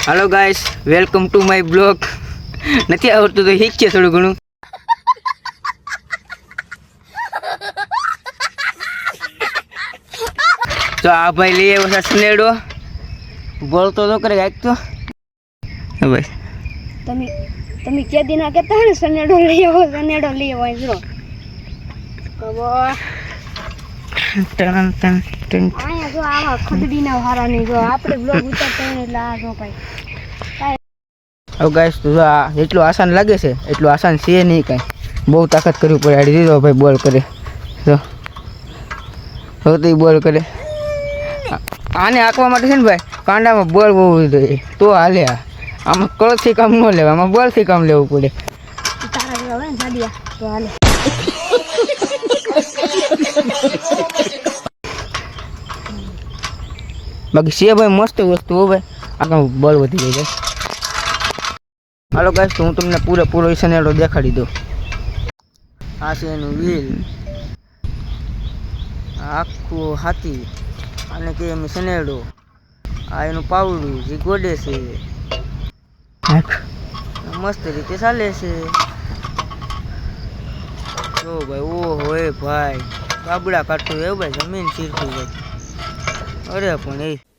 Hello guys, welcome to my blog. नहीं आवड़तुं तो शीखीए थोड़ું ઘણું। तो आ भाई लिए वो सनेडो बोलतो तो करे गायक तो भाई તમે તમે કે દિના કહેતા હે ને સનેડો લઈ આવો જો કબો ટન ટન ટન આયા જો આવા ખડડીના હારા ની જો આપણે બ્લોગ ઉતારતા હોય એટલે આ જો ભાઈ अब गाइस तो એટલું આસાન લાગે છે એટલું આસાન છે નહીં કાંઈ બહુ તાકાત કરવી પડે આડી દીધો ભાઈ બોલ કરે જો હોતી બોલ કરે આને આંકવા માટે છે ને ભાઈ કાંડામાં બોલ હોવું જોઈએ તો હાલે આમાં કળથી કામ ન લેવા આમાં બોલથી કામ લેવું પડે તારા જેવા હોય ને સાડિયા તો હાલે બાકી છે ભાઈ મસ્ત વસ્તુ હો ભાઈ આમાં બોલ વધી જાય હાલો ગાઈસ તો હું તમને પૂરેપૂરો સનેડો દેખાડી દઉં આ છે એનું વ્હીલ આખું હાથી આને કે એમ સનેડો આ એનું પાવડું જે ગોડે છે મસ્ત રીતે ચાલે છે જો ભાઈ ઓ હોય ભાઈ બાબડા કાઢતું એવું ભાઈ જમીન ચીરતું ભાઈ અરે પણ એ